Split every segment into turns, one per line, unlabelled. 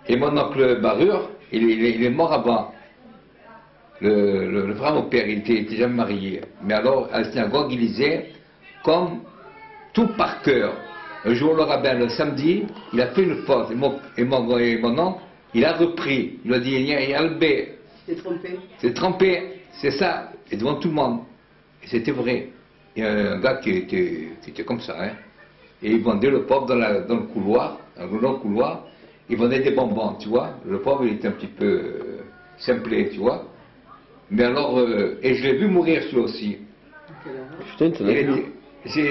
Et mon oncle Barrure, il est mort avant. Le frère de mon père, il était jamais marié. Mais alors, à la synagogue, il lisait comme tout par cœur. Un jour, le rabbin, le samedi, il a fait une faute. Et mon oncle, il a repris. Il a dit, il y a le B.
C'est trompé.
C'est trompé, c'est ça. Et devant tout le monde. Et c'était vrai. Il y a un gars qui était comme ça. Hein. Et il vendait le pauvre dans le couloir, dans le long couloir. Il vendait des bonbons, tu vois. Le pauvre, il était un petit peu simplé, tu vois. Mais alors, et je l'ai vu mourir celui aussi.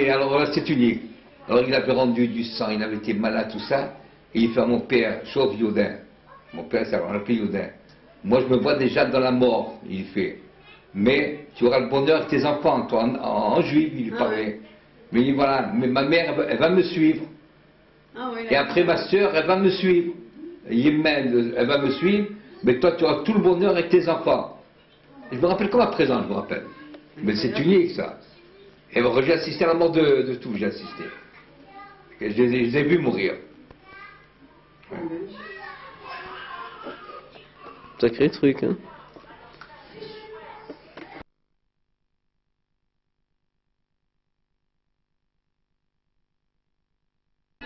Alors c'est unique. Alors il avait rendu du sang, il avait été malade, tout ça. Et il fait à mon père, sauf Yodin. Mon père, ça, on l'appelait Yodin. Moi, je me vois déjà dans la mort, il fait. Mais tu auras le bonheur avec tes enfants, toi, en juif, il lui parlait. Mais il dit, voilà, mais ma mère, elle va me suivre. Et après, ma soeur, elle va me suivre. Yémen, elle va me suivre. Mais toi, tu auras tout le bonheur avec tes enfants. Et je me rappelle comme à présent, je me rappelle. Mais c'est unique, ça. Et j'ai assisté à la mort de tout, j'ai assisté. Et je les ai vus mourir. Ouais.
Sacré truc, hein.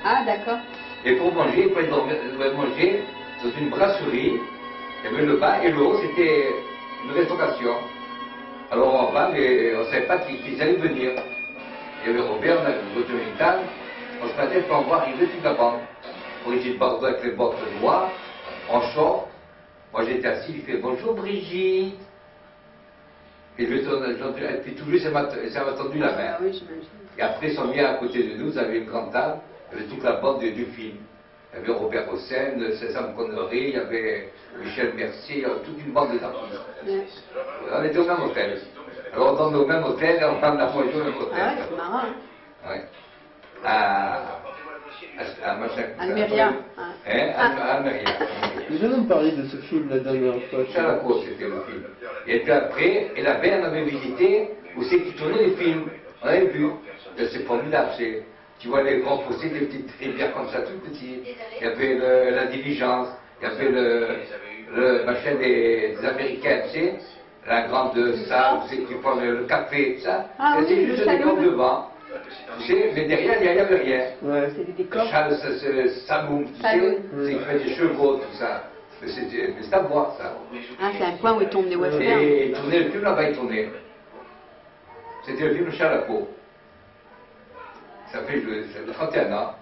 Ah, d'accord.
Et pour manger, il fallait manger dans une brasserie. Il y avait le bas et le haut, c'était une restauration. Alors en bas, on ne savait pas qu'ils allaient venir. Il y avait Robert, on avait une table. On se battait pour en voir arriver toute la bande. Brigitte Bardot avec les bottes noires, en short. Moi j'étais assis, il fait bonjour Brigitte. Et puis toujours ça m'a tendu la main.
Oui, j'imagine.
Et après ils sont mis à côté de nous, ils avaient une grande table, il y avait toute la bande du film. Il y avait Robert Hossein, César Connery, il y avait Michel Mercier, il y avait toute une bande d'artistes. On était au même hôtel. Alors on dormait au même hôtel et on parle de la voiture au même hôtel.
Ah ouais, c'est marrant.
Ouais. À machin.
Almeria.
À Almeria.
Vous allez me parler de ce film la dernière fois.
Chalaco, c'était le film. Et puis après, et la veille, on avait visité où c'est qu'ils tournaient les films. On avait vu. C'est formidable. Tu vois les grands fossés, des petites rivières comme ça, toutes petites. Il y avait la diligence, il y avait le machin des Américains, tu sais, la grande salle, tu sais, qui font le café, tout ça.
Ah
et
oui,
c'est juste des corps devant. Tu sais, mais derrière, il n'y avait rien.
Ouais.
C'est des décors.
Samoum, tu sais, c'est qui fait des chevaux, tout ça. Mais c'est à voir, ça.
Ah, c'est un coin où ils tournent des westerns.
Et il tournait le film là-bas, il tournait. C'était le film Chalaco. Ça fait 31 ans.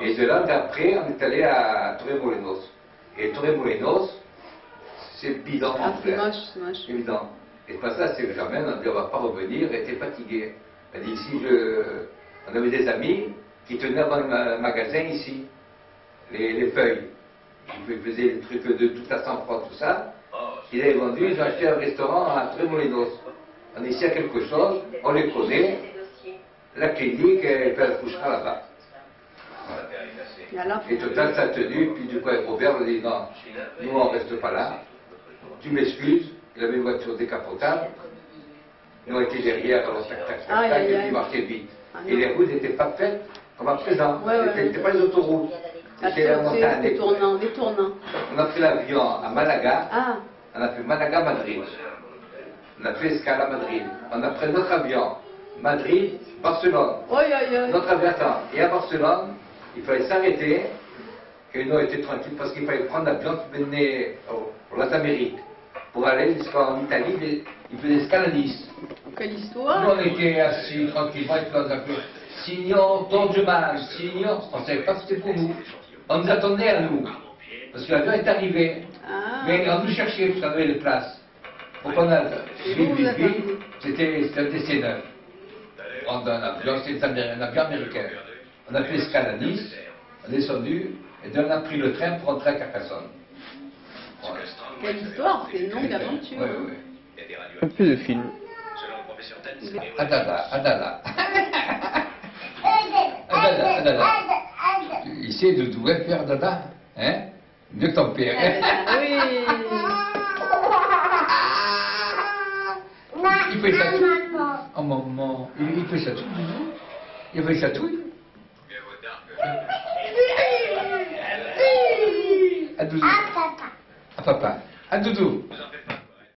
Et de là, d'après, on est allé à Torremolinos. Et Torremolinos, c'est bidon en
Ah, c'est
plein.
moche, c'est moche.
C'est bidon. Et pas ça, c'est jamais, on a dit on va pas revenir, elle était fatiguée. Elle dit ici, on avait des amis qui tenaient avant le magasin ici, les feuilles. Ils faisaient des trucs de tout à 100 francs, tout ça. Ils avaient vendu, ils ont acheté un restaurant à Torremolinos. On est ici à quelque chose, on les connaît. La clinique, elle fait la couchera là-bas. Voilà. Et total, ça a tenu, puis du coup, avec Robert, on a dit non, nous on reste pas là. Tu m'excuses, il avait une voiture décapotable. Nous on était derrière, alors tac, tac, tac, tac, et puis il marchait vite. Et les routes n'étaient pas faites comme à présent. C'était pas les autoroutes. C'était la montagne.
Des tournants.
On a pris l'avion à Malaga.
Ah.
On a fait Malaga-Madrid. On a fait escale à Madrid. On a pris notre avion. Madrid, Barcelone. Notre avion, attends. Et à Barcelone, il fallait s'arrêter. Et nous, on était tranquilles parce qu'il fallait prendre l'avion qui venait pour l'Amérique. Pour aller jusqu'en Italie, il faisait escale à Nice.
Quelle histoire!
Nous, on était assis tranquillement, et puis on appelait Signor Dorgeman, Signor. On ne savait pas ce que c'était pour nous. On nous attendait à nous. Parce que l'avion est arrivé.
Ah.
Mais on nous cherchait, parce qu'on avait les places. Donc on a vite, c'était un DC-9. Un avion, c'était un avion américain. On a fait escale à Nice, on est descendu, et puis on a pris le train pour rentrer à Carcassonne. Voilà.
Quelle histoire, c'est une longue aventure.
Oui.
Un peu de film.
Adala. Adala. Il sait d'où est faire Dada, hein? Mieux que ton père.
Oui.
Il fait ça tout. Oh maman, il fait ça tout. Il fait ça tout. À Doudou. À papa. À Doudou.